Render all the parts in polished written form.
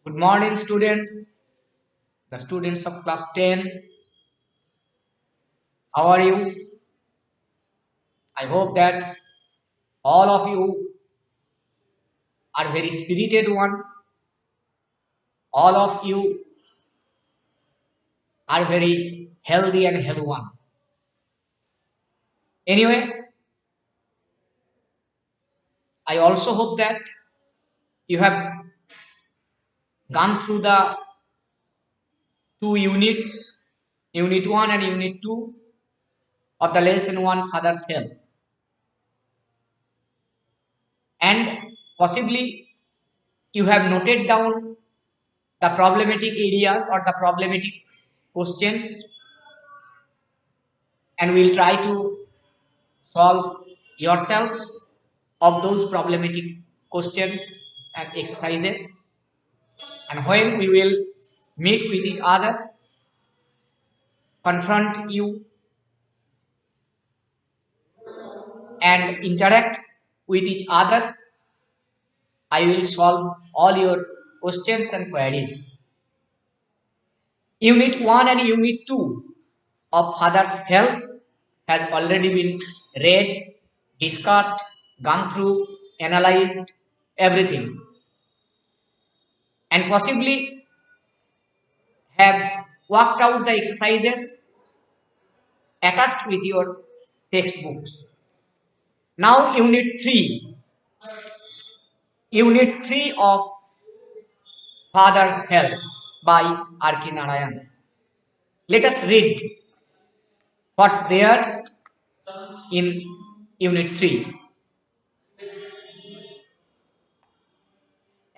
Good morning, students. The students of class 10. How are you? I hope that all of you are very spirited one. All of you are very healthy and healthy one. Anyway, I also hope that you have gone through the two units, Unit 1 and Unit 2 of the Lesson 1 Father's Health. And possibly you have noted down the problematic areas or the problematic questions, and we'll try to solve yourselves of those problematic questions and exercises. And when we will meet with each other, confront you, and interact with each other, I will solve all your questions and queries. Unit 1 and Unit 2 of Father's Health has already been read, discussed, gone through, analyzed, everything. And possibly have worked out the exercises attached with your textbooks. Now, Unit 3 of Father's Health by R.K. Narayan. Let us read what's there in Unit 3.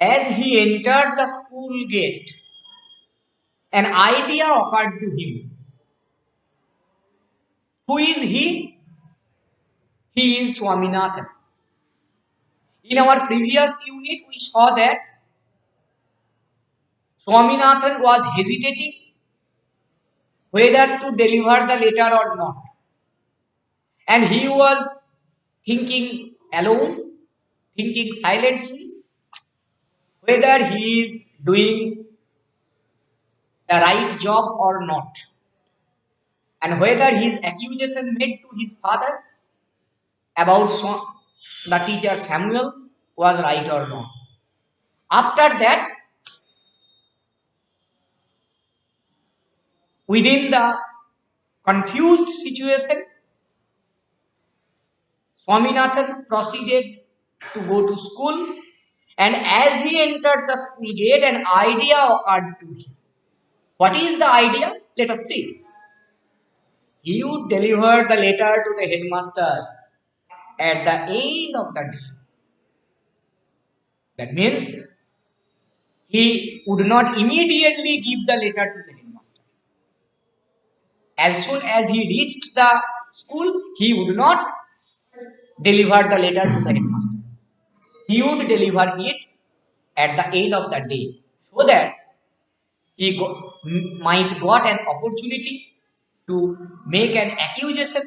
As he entered the school gate, an idea occurred to him. Who is he? He is Swaminathan. In our previous unit, we saw that Swaminathan was hesitating whether to deliver the letter or not. And he was thinking alone, thinking silently, whether he is doing the right job or not, and whether his accusation made to his father about the teacher Samuel was right or not. After that, within the confused situation, Swaminathan proceeded to go to school, and as he entered the school gate, an idea occurred to him. What is the idea? Let us see. He would deliver the letter to the headmaster at the end of the day. That means he would not immediately give the letter to the headmaster. As soon as he reached the school, he would not deliver the letter to the headmaster. He would deliver it at the end of the day so that he might got an opportunity to make an accusation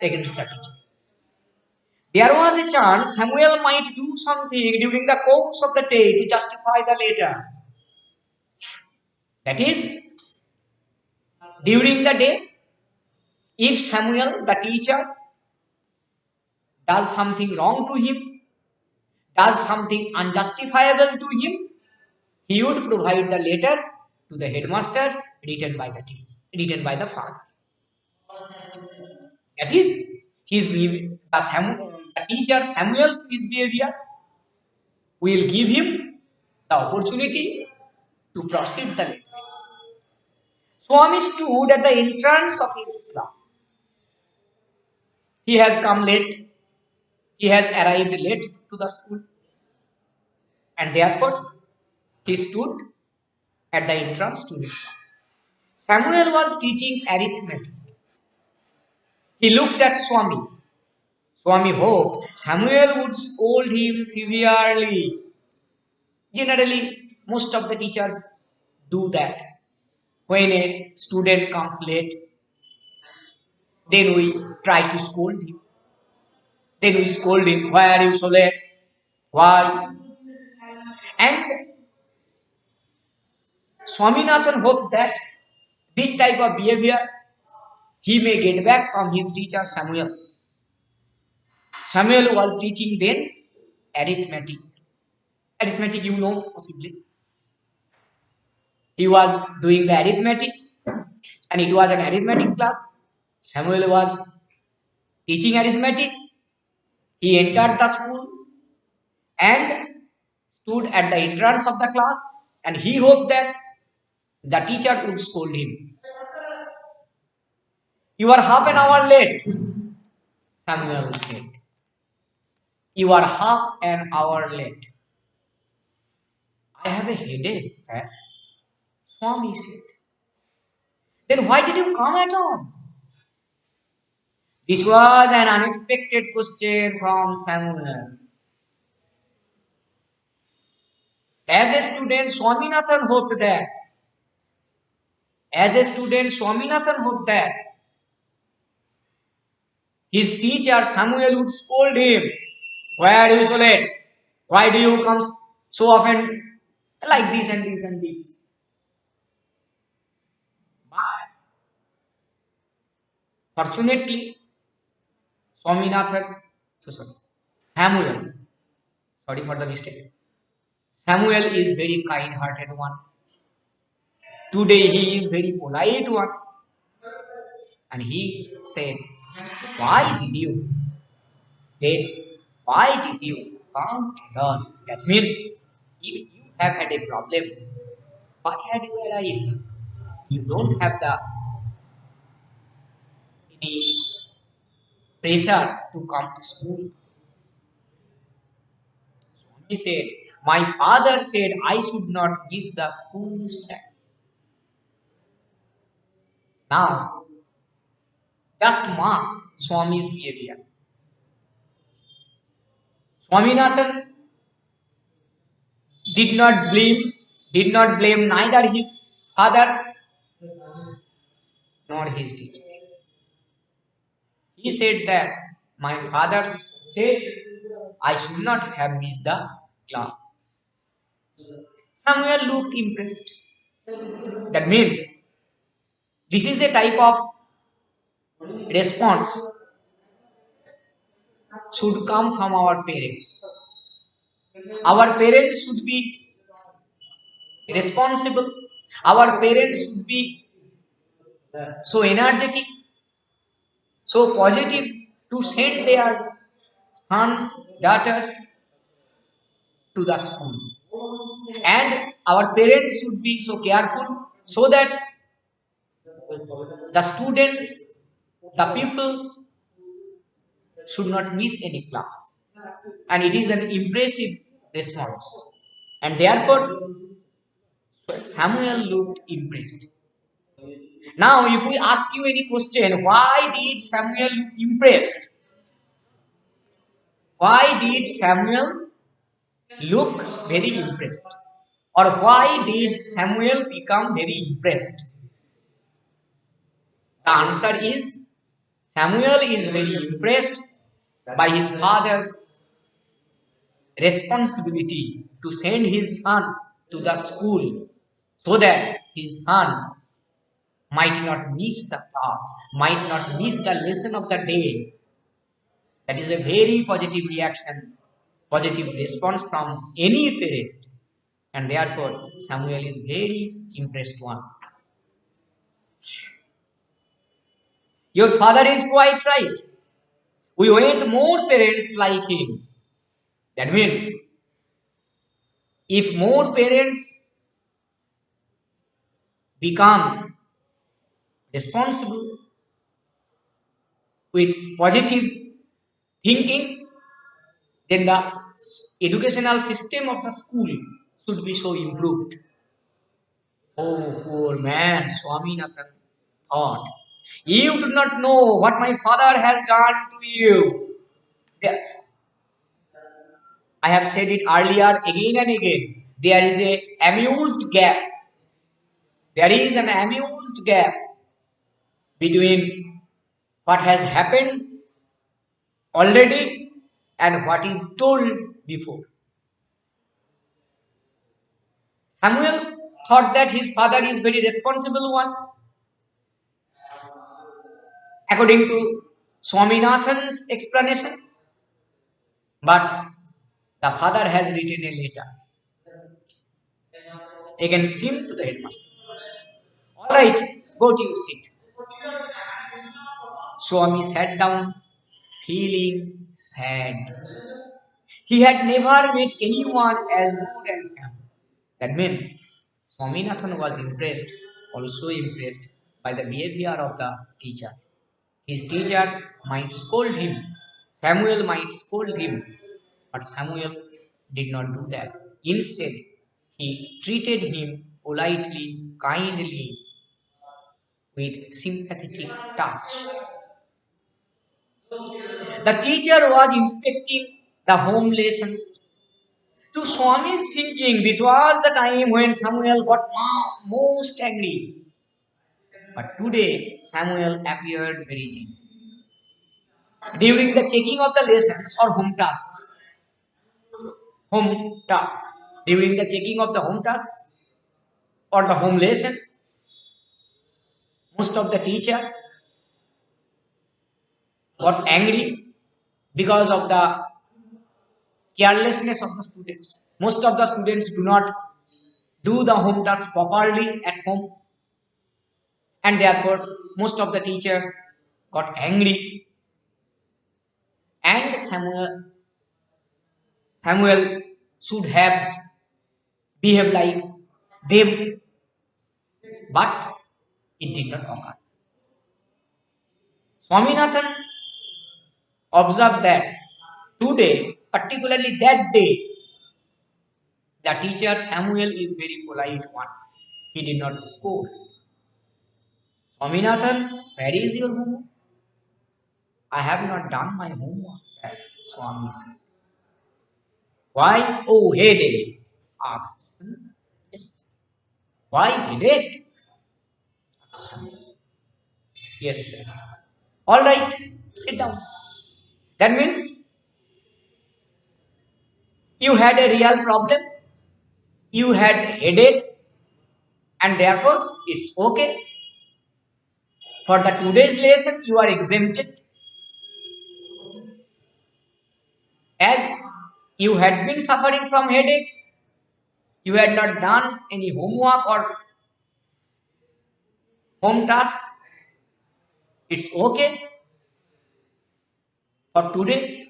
against the teacher. There was a chance Samuel might do something during the course of the day to justify the letter. That is, during the day, if Samuel, the teacher, does something wrong to him, does something unjustifiable to him, he would provide the letter to the headmaster written by the teacher, written by the father. That is, the teacher Samuel's misbehavior will give him the opportunity to proceed the letter. Swami stood at the entrance of his class. He has come late. He has arrived late to the school. And therefore, he stood at the entrance to his class. Samuel was teaching arithmetic. He looked at Swami. Swami hoped Samuel would scold him severely. Generally, most of the teachers do that. When a student comes late, then we try to scold him. Then we scold him, why are you so late? Why? And Swaminathan hoped that this type of behavior he may get back from his teacher Samuel. Samuel was teaching then arithmetic. Arithmetic, you know, possibly. He was doing the arithmetic, and it was an arithmetic class. Samuel was teaching arithmetic. He entered the school and stood at the entrance of the class, and he hoped that the teacher would scold him. You are half an hour late, Samuel said. You are half an hour late. I have a headache, sir, Swami said. Then why did you come at all? This was an unexpected question from Samuel. As a student, Swaminathan hoped that. As a student, Swaminathan hoped that his teacher Samuel would scold him. Why are you so late? Why do you come so often like this and this and this? But fortunately, Swaminathan, so sorry, Samuel, sorry for the mistake. Samuel is very kind-hearted one. Today he is very polite one. And he said, why did you? Then, why did you come alone? That means, if you have had a problem, why had you arrived? You don't have the any pressure to come to school. He said, my father said I should not miss the school set. Now, just mark Swami's behavior. Swaminathan did not blame, did not blame neither his father nor his teacher. He said that my father said I should not have missed the class. Samuel looked impressed. That means this is a type of response should come from our parents. Our parents should be responsible. Our parents should be so energetic, so positive to send their sons, daughters to the school. And our parents should be so careful so that the students, the pupils should not miss any class. And it is an impressive response. And therefore, Samuel looked impressed. Now, if we ask you any question, why did Samuel look impressed? Why did Samuel look very impressed? Or why did Samuel become very impressed? The answer is Samuel is very impressed by his father's responsibility to send his son to the school so that his son might not miss the class, might not miss the lesson of the day. That is a very positive reaction, positive response from any parent. And therefore, Samuel is very impressed one. Your father is quite right. We want more parents like him. That means, if more parents become responsible with positive thinking, then the educational system of the school should be so improved. Oh, poor man, Swaminathan thought. You do not know what my father has done to you. There- I have said it earlier again and again. There is a amused gap. There is an amused gap between what has happened already and what is told before. Samuel thought that his father is very responsible one, according to Swaminathan's explanation. But the father has written a letter against him to the headmaster. All right, go to your seat. Swami sat down, feeling sad. He had never met anyone as good as him. That means Swaminathan was impressed, also impressed by the behavior of the teacher. His teacher might scold him, Samuel might scold him, but Samuel did not do that. Instead, he treated him politely, kindly, with sympathetic touch. The teacher was inspecting the home lessons. To Swami's thinking, this was the time when Samuel got most angry. But today, Samuel appeared very gentle. During the checking of the lessons or home tasks, during the checking of the home tasks or the home lessons, most of the teacher got angry because of the carelessness of the students. Most of the students do not do the home tasks properly at home, and therefore most of the teachers got angry, and Samuel should have behaved like them, but it did not occur. Swaminathan observed that today, particularly that day, the teacher Samuel is very polite one. He did not scold. Swaminathan, where is your homework? I have not done my homework, said Swami. Why? Oh, headache, asks. Yes. Why headache? Yes, sir. All right, sit down. That means you had a real problem, you had headache, and therefore it's okay. For the today's lesson, you are exempted as you had been suffering from headache, you had not done any homework or home task. It's okay for today,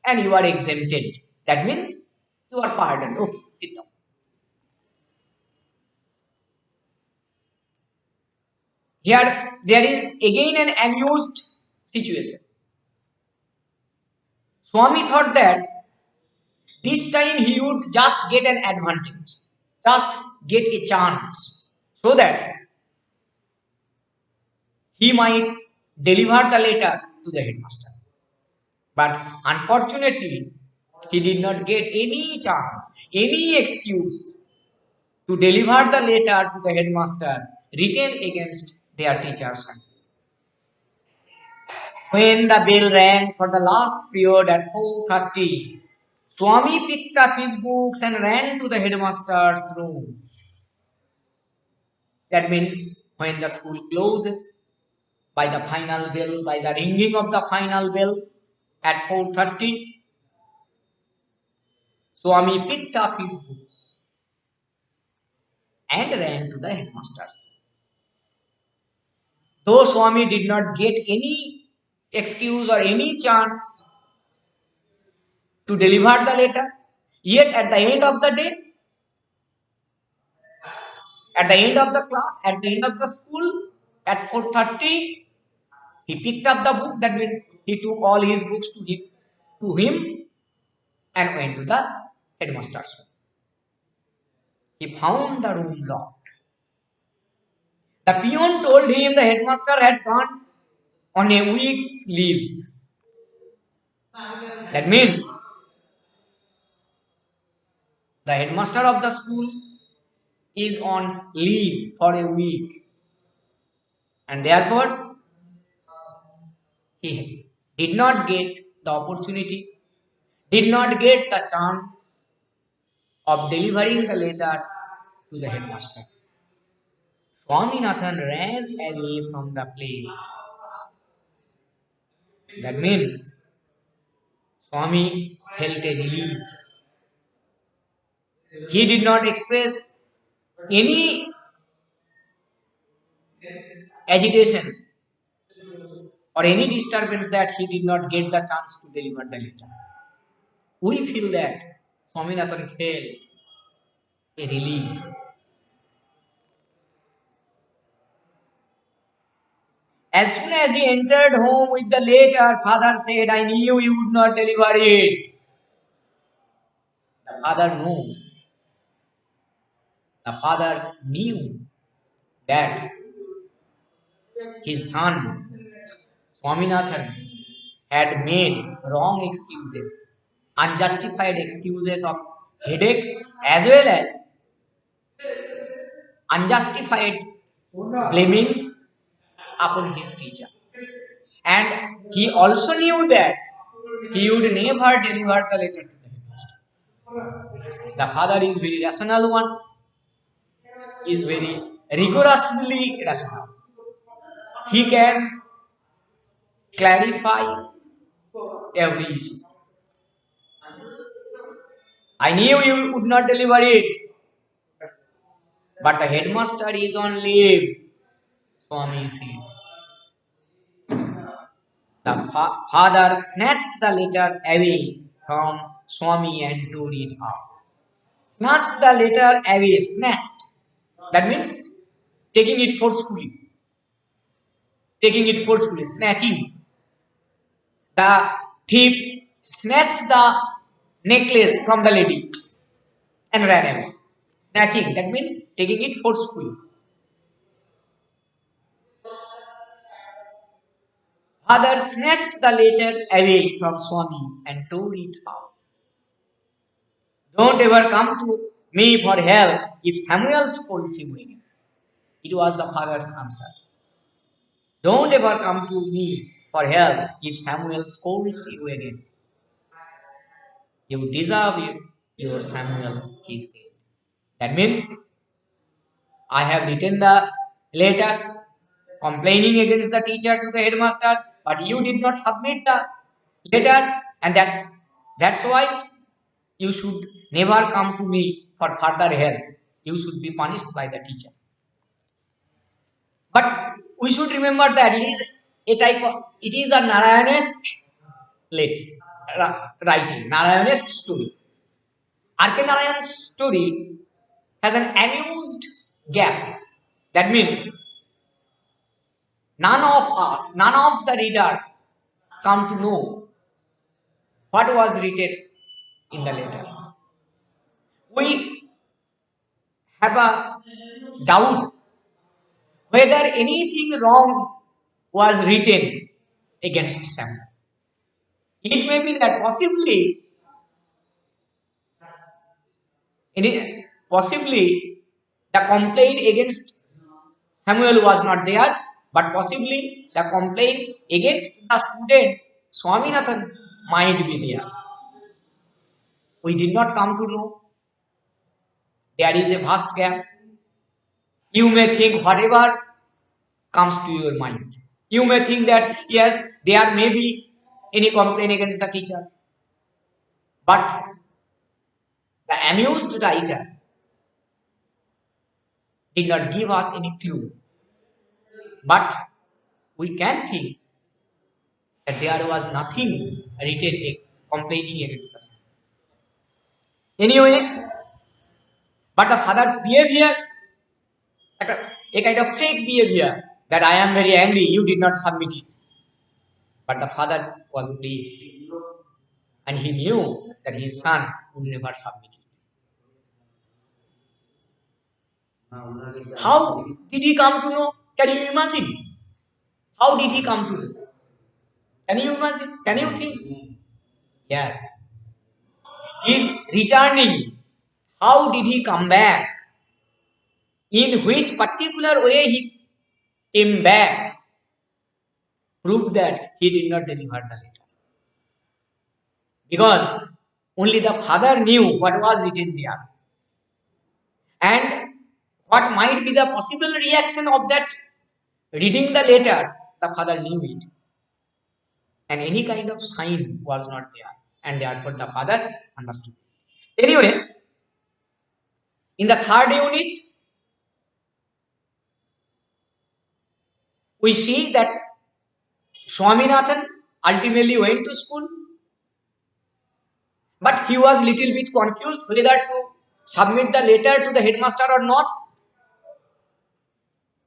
and you are exempted. That means you are pardoned. Okay, sit down. Here, there is again an amused situation. Swami thought that this time he would just get an advantage, just get a chance, so that he might deliver the letter to the headmaster. But unfortunately, he did not get any chance, any excuse to deliver the letter to the headmaster written against their teacher's son. When the bell rang for the last period at 4:30, Swami picked up his books and ran to the headmaster's room. That means when the school closes, by the final bell, by the ringing of the final bell at 4:30, Swami picked up his books and ran to the headmaster's. Though Swami did not get any excuse or any chance to deliver the letter, yet at the end of the day, at the end of the class, at the end of the school, at 4:30, he picked up the book. That means he took all his books to him and went to the headmaster's room. He found the room locked. The peon told him the headmaster had gone on a week's leave. That means the headmaster of the school is on leave for a week, and therefore he did not get the opportunity, did not get the chance of delivering the letter to the headmaster. Swaminathan ran away from the place. That means Swami felt a relief. He did not express any agitation or any disturbance that he did not get the chance to deliver the letter. We feel that Swaminathan felt a relief. As soon as he entered home with the letter, father said, I knew you would not deliver it. The father knew. The father knew that his son, Swaminathan, had made wrong excuses, unjustified excuses of headache as well as unjustified blaming upon his teacher. And he also knew that he would never deliver the letter to the headmaster. The father is very rational one, is very rigorously rational. He can clarify every issue. I knew you would not deliver it, but the headmaster is on leave. Swami said. The father snatched the letter away from Swami and tore it out. Snatched the letter away, snatched. That means taking it forcefully. Taking it forcefully, snatching. The thief snatched the necklace from the lady and ran away. Snatching, that means taking it forcefully. Father snatched the letter away from Swami and tore it out. Don't ever come to me for help if Samuel scolds you again. It was the father's answer. Don't ever come to me for help if Samuel scolds you again. You deserve your Samuel, he said. That means I have written the letter complaining against the teacher to the headmaster, but you did not submit the letter, and that's why you should never come to me for further help. You should be punished by the teacher. But we should remember that it is a Narayanesque writing, Narayanesque story. R.K. Narayan's story has an amused gap. That means none of us, none of the reader come to know what was written in the letter. We have a doubt whether anything wrong was written against Samuel. It may be that possibly the complaint against Samuel was not there, but possibly the complaint against the student Swaminathan might be there. We did not come to know. There is a vast gap. You may think whatever comes to your mind. You may think that yes, there may be any complaint against the teacher. But the amused writer did not give us any clue. But we can think that there was nothing written complaining against us. Anyway, but the father's behavior, a kind of fake behavior, that I am very angry, you did not submit it. But the father was pleased, and he knew that his son would never submit it. How did he come to know? Can you imagine? How did he come to know? Can you imagine? Can you think? Yes. He is returning. How did he come back? In which particular way he came back? Proved that he did not deliver the letter. Because only the father knew what was written there. And What might be the possible reaction of that reading the letter? The father knew it, and any kind of sign was not there, and therefore the father understood. Anyway, in the third unit, we see that Swaminathan ultimately went to school, but he was little bit confused whether to submit the letter to the headmaster or not.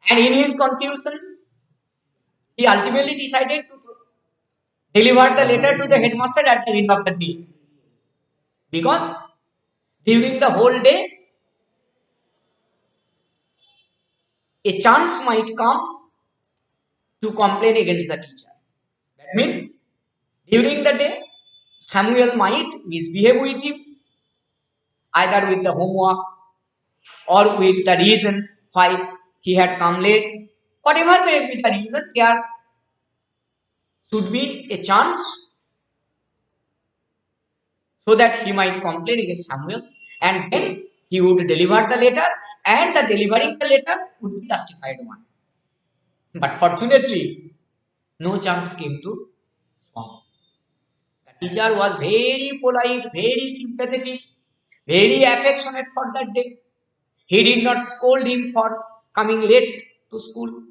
And in his confusion, he ultimately decided to deliver the letter to the headmaster at the end of the day. Because during the whole day, a chance might come to complain against the teacher. That means during the day, Samuel might misbehave with him, either with the homework or with the reason why he had come late. Whatever may be the reason, there should be a chance so that he might complain against Samuel, and then he would deliver the letter, and the delivering the letter would be justified one. But fortunately, no chance came to Swami. The teacher was very polite, very sympathetic, very affectionate for that day. He did not scold him for coming late to school.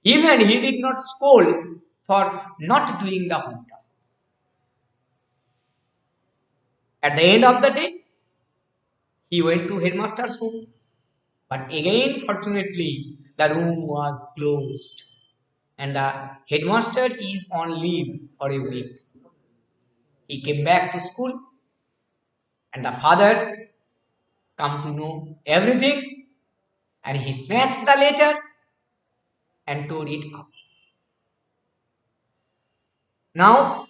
Even he did not scold for not doing the home task. At the end of the day, he went to headmaster's room. But again, fortunately, the room was closed and the headmaster is on leave for a week. He came back to school and the father come to know everything, and he snatched the letter and tore it up. Now,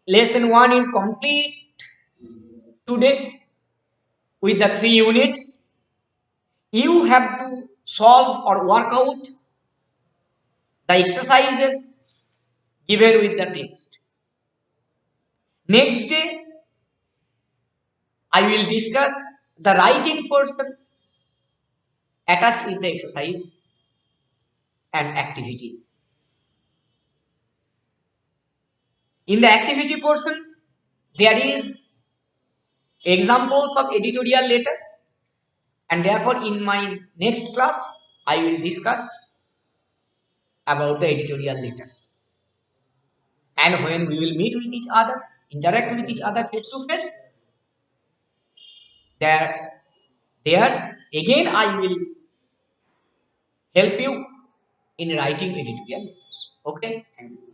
lesson 1 is complete today with the 3 units. You have to solve or work out the exercises given with the text. Next day, I will discuss the writing portion attached with the exercise and activities. In the activity portion, there is examples of editorial letters, and therefore in my next class I will discuss about the editorial letters. And when we will meet with each other, interact with each other face to face, there again I will help you in writing editorial letters. Okay, thank you.